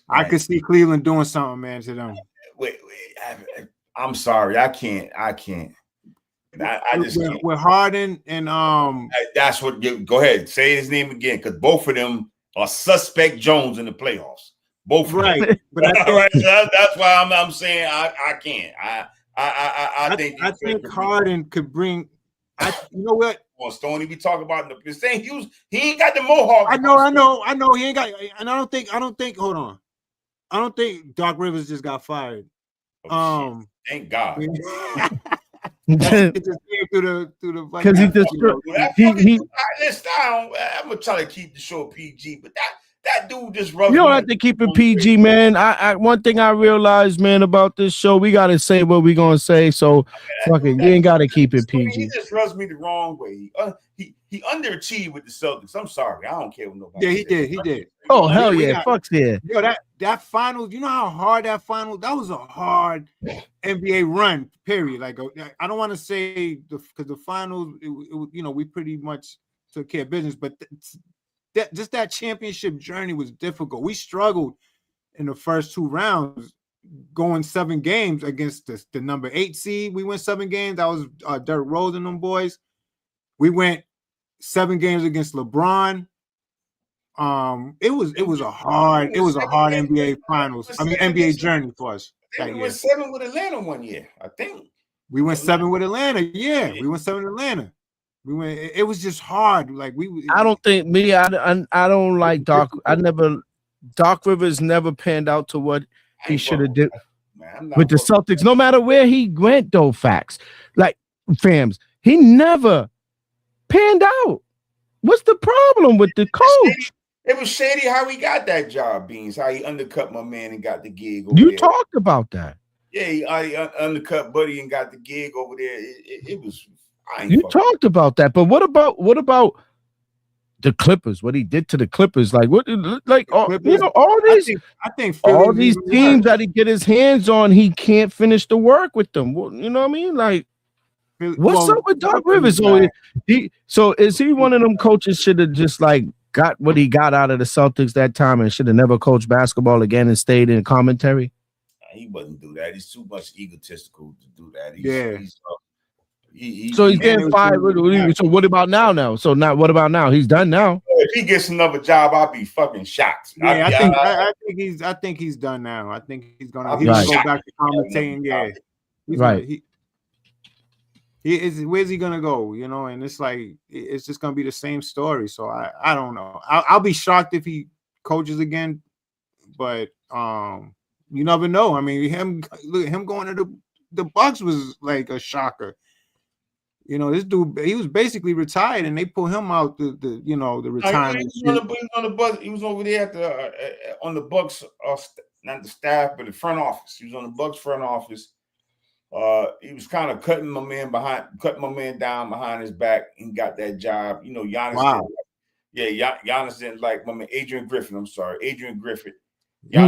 I could see Cleveland doing something, man, to them. Wait. I'm sorry. I can't. I just can't. With Harden and That's what. Go ahead. Say his name again, because both of them are suspect Jones in the playoffs. Both right. But that's why I'm saying I can't. I think Harden could bring. You know what? Well, Stoney, we talk about the same. He ain't got the mohawk. I know. He ain't got. And I don't think. Hold on. I don't think Doc Rivers just got fired. Thank God. It just came through the because he just I'm gonna try to keep the show PG, but That dude just rubs. You don't have to keep it PG, man. I one thing I realized, man, about this show, we gotta say what we gonna say. So fucking, you ain't gotta keep it PG. He just rubs me the wrong way. He underachieved with the Celtics. I'm sorry, I don't care what nobody. Yeah, he did. Oh hell yeah, fuck yeah. Yo, that final, you know how hard that final. That was a hard NBA run. Period. Like I don't want to say because the finals, you know, we pretty much took care of business, but that championship journey was difficult. We struggled in the first 2 rounds, going 7 games against the number 8 seed. We went 7 games. That was Derrick Rose and them boys. We went 7 games against LeBron. It was a hard NBA finals. I mean NBA journey for us. We went 7 with Atlanta one year. I think we went 7 with Atlanta. Yeah, we went 7 with Atlanta. It was just hard. Like I don't think I don't like Doc. Doc Rivers never panned out to what he should have did with the Celtics. No matter where he went, though, facts like fams, he never panned out. What's the problem with the coach? It was shady how he got that job, Beans. How he undercut my man and got the gig. You talked about that. Yeah, he undercut Buddy and got the gig over there. It was. You talked about that, but what about the Clippers? What he did to the Clippers? Like what? Like all these. I think all these teams that he get his hands on, he can't finish the work with them. You know what I mean? Like, what's up with Doc Rivers? So is he one of them coaches should have just like got what he got out of the Celtics that time and should have never coached basketball again and stayed in commentary? He wouldn't do that. He's too much egotistical to do that. So he's getting fired. So what about now? So now what about now? He's done now. If he gets another job, I'll be fucking shocked. Yeah, I think he's done now. I think he's gonna go back to commentating. Yeah, right. Where's he gonna go? You know, and it's like it's just gonna be the same story. So I don't know. I'll be shocked if he coaches again, but you never know. I mean, him going to the Bucks was like a shocker. You know, this dude, he was basically retired, and they pulled him out the retirement. He was on the Bucks. He was over there on the Bucks, not the staff, but the front office. He was on the Bucks front office. He was kind of cutting my man down behind his back and got that job. You know, Giannis. Wow. Giannis didn't like my man Adrian Griffin. I'm sorry, Adrian Griffin. Yeah,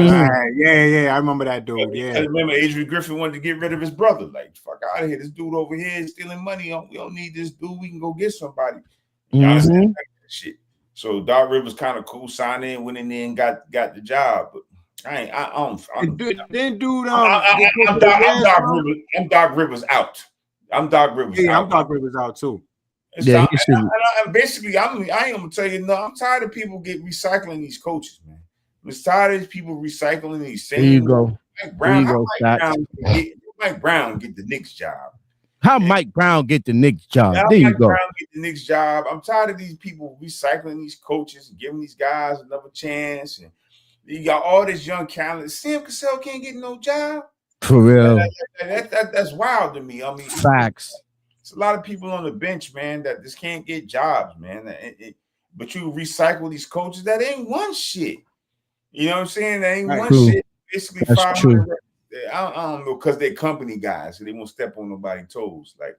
I remember that dude. Yeah, I remember Adrian Griffin wanted to get rid of his brother. Like, fuck out of here. This dude over here is stealing money. We don't need this dude. We can go get somebody. Giannis didn't like that shit. So Doc Rivers kind of cool, signed in, went in there and got the job. But I'm Doc Rivers out. I'm Doc Rivers. Yeah, out. I'm Doc Rivers out too. Yeah, basically, I am gonna tell you, no, I'm tired of people recycling these coaches, man. I'm tired of these people recycling these same. There you go. Mike Brown get the Knicks job. How Mike Brown get the Knicks job? There you go. Brown get the Knicks job. I'm tired of these people recycling these coaches and giving these guys another chance. And you got all this young talent. Sam Cassell can't get no job. For real. That's wild to me. I mean, facts. It's a lot of people on the bench, man, that just can't get jobs, man. But you recycle these coaches that ain't one shit. You know what I'm saying? They ain't one shit. Basically, that's true. I don't know, because they're company guys, so they won't step on nobody's toes. Like,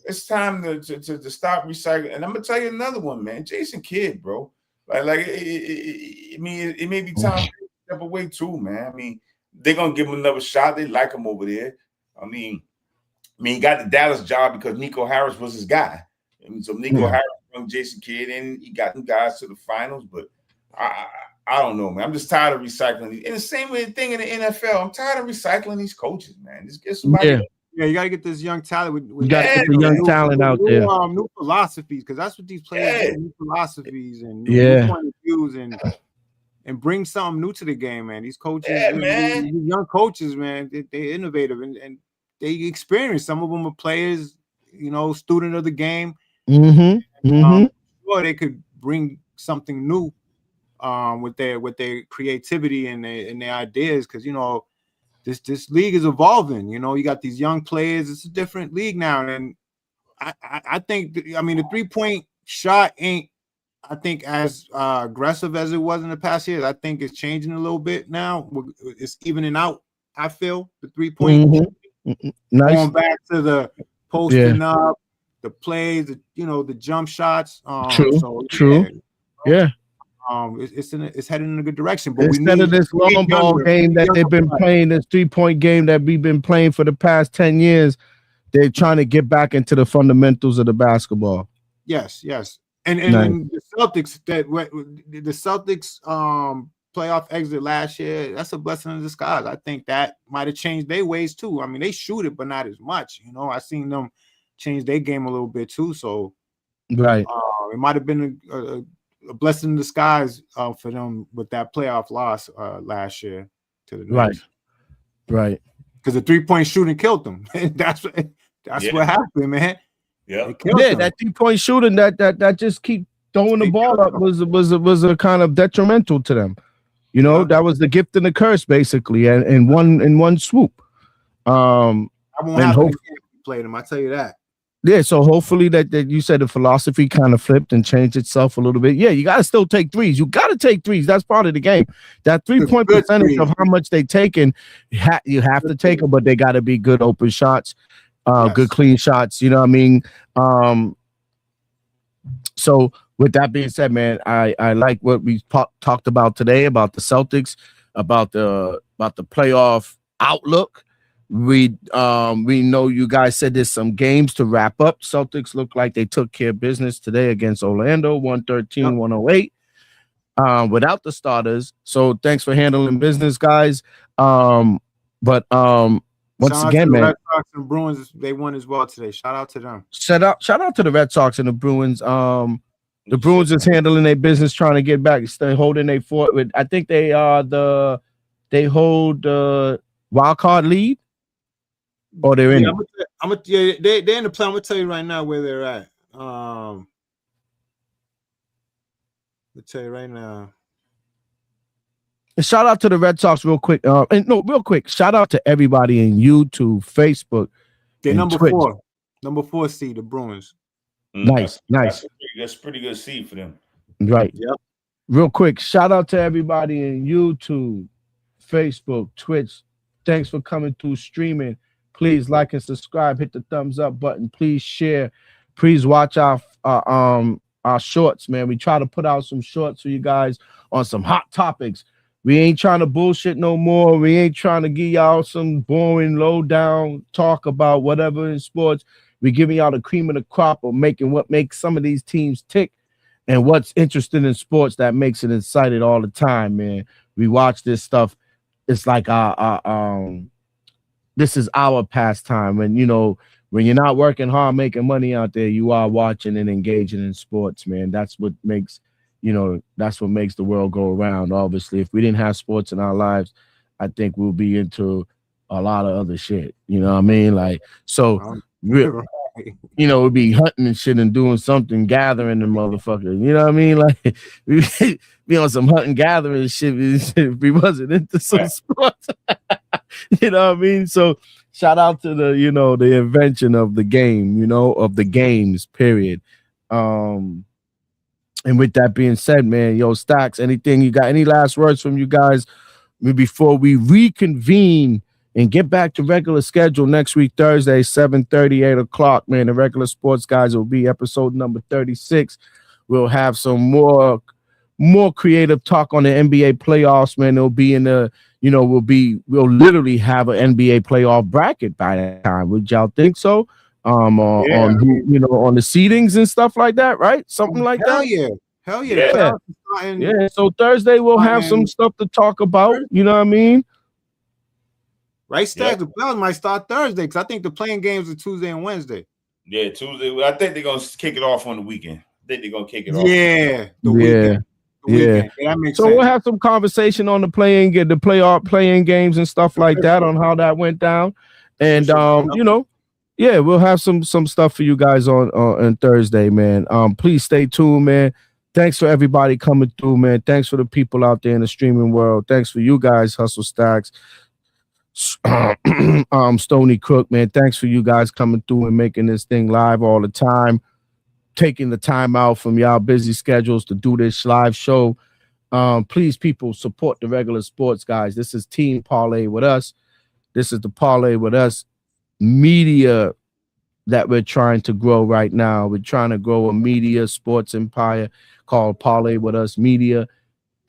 it's time to stop recycling. And I'm gonna tell you another one, man. Jason Kidd, bro. It may be time to step away too, man. I mean, they're gonna give him another shot. They like him over there. I mean, he got the Dallas job because Nico Harris was his guy. And so Nico Harris brought Jason Kidd in. He got them guys to the finals, but I don't know, man. I'm just tired of recycling these. And the same thing in the NFL. I'm tired of recycling these coaches, man. Just get somebody. Yeah, you got to get this young talent. You got to get the young talent out there. New philosophies, because that's what these players do. New philosophies and new point of views and bring something new to the game, man. These coaches, these young coaches, man, they're innovative and they experience. Some of them are players, student of the game. Sure, they could bring something new with their creativity and their ideas, because this league is evolving. You got these young players. It's a different league now, and I think the 3-point shot ain't I think as aggressive as it was in the past years, I think it's changing a little bit now. It's evening out. I feel the 3-point nice. going back to the posting up, the plays, the jump shots. True. Yeah. It's heading in a good direction. But instead of this long ball game that they've been playing, this 3-point game that we've been playing for the past 10 years, they're trying to get back into the fundamentals of the basketball. Yes. And the Celtics playoff exit last year, that's a blessing in disguise. I think that might have changed their ways too. I mean, they shoot it, but not as much. I seen them change their game a little bit too. So right, it might have been a blessing in disguise for them with that playoff loss last year to the Knicks. Right. Because the 3-point shooting killed them. That's what happened, man. Yeah, that 3-point shooting that just keep throwing the ball up was a kind of detrimental to them. That was the gift and the curse basically, and in one swoop. I won't have to play them. I tell you that. Yeah, so hopefully that you said the philosophy kind of flipped and changed itself a little bit. Yeah, you got to still take threes. You got to take threes. That's part of the game. That 3-point percentage of how much they taking, you have to take them, but they got to be good open shots, good clean shots. You know what I mean? So with that being said, man, I like what we talked about today about the Celtics, about the playoff outlook. We know you guys said there's some games to wrap up. Celtics look like they took care of business today against Orlando, 113-108, without the starters. So thanks for handling business, guys. Once again, man, Red Sox and Bruins, they won as well today. Shout out to them. Shout out to the Red Sox and the Bruins. The Bruins is handling their business, trying to get back. They're holding their fort with. I think they hold the wild card lead. Oh, they're in. They're in the play. I'm gonna tell you right now where they're at. I'll tell you right now. And shout out to the Red Sox real quick. Real quick. Shout out to everybody in YouTube, Facebook. They're number Twitch. 4. Number 4 seed, the Bruins. Nice. That's pretty good seed for them. Right. Yep. Real quick. Shout out to everybody in YouTube, Facebook, Twitch. Thanks for coming through streaming. Please like and subscribe. Hit the thumbs up button. Please share. Please watch our shorts, man. We try to put out some shorts for you guys on some hot topics. We ain't trying to bullshit no more. We ain't trying to give y'all some boring, low down talk about whatever in sports. We're giving y'all the cream of the crop of making what makes some of these teams tick and what's interesting in sports that makes it excited all the time, man. We watch this stuff. It's like this is our pastime. And, when you're not working hard, making money out there, you are watching and engaging in sports, man. That's what makes the world go around. Obviously, if we didn't have sports in our lives, I think we'll be into a lot of other shit. You know what I mean? Like, so, we'd be hunting and shit and doing something, gathering the motherfucker. You know what I mean? Like, we be on some hunting, gathering shit if we wasn't into some sports. You know what I mean? So shout out to the invention of the game, of the games, period. And with that being said, man, Stacks, anything you got, any last words from you guys before we reconvene and get back to regular schedule next week, Thursday, 7:30, 8 o'clock, man. The regular sports guys will be episode number 36. We'll have some more creative talk on the NBA playoffs, man. It'll be in the, we'll literally have an NBA playoff bracket by that time. Would y'all think so? On the seedings and stuff like that, right? Something like that. Hell yeah. Yeah. So Thursday we'll have some stuff to talk about. You know what I mean? Right, Stacks. The playoffs might start Thursday because I think the playing games are Tuesday and Wednesday. Yeah, Tuesday. I think they're gonna kick it off on the weekend. I think they're gonna kick it off. Yeah, the weekend. Yeah, that makes so sense. We'll have some conversation on the playoff playing games and stuff like that on how that went down, and we'll have some stuff for you guys on Thursday, man. Please stay tuned, man. Thanks for everybody coming through, man. Thanks for the people out there in the streaming world. Thanks for you guys, Hustle Stacks, Stony Crook, man. Thanks for you guys coming through and making this thing live all the time. taking the time out from y'all busy schedules to do this live show. Please, people, support the regular sports guys. This is Team Parlay with Us. This is the Parlay with Us media that we're trying to grow right now. We're trying to grow a media sports empire called Parlay with Us Media.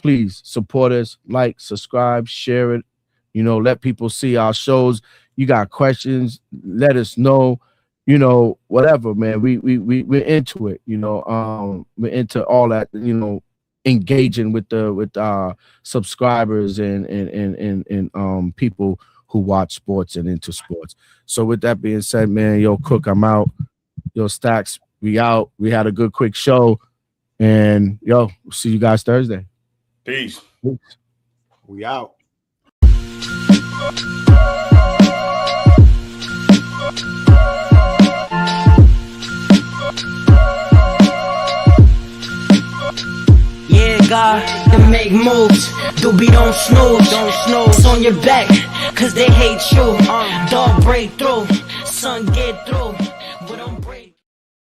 Please support us, like, subscribe, share it. You know, let people see our shows. You got questions, let us know. You know, whatever, man. We're into it. You know, we're into all that. You know, engaging with our subscribers and people who watch sports and into sports. So with that being said, man, yo, Cook, I'm out. Yo, Stacks, we out. We had a good quick show, and yo, we'll see you guys Thursday. Peace. We out. God, to make moves, doobie don't snooze, it's on your back, cause they hate you, dog break through, son get through.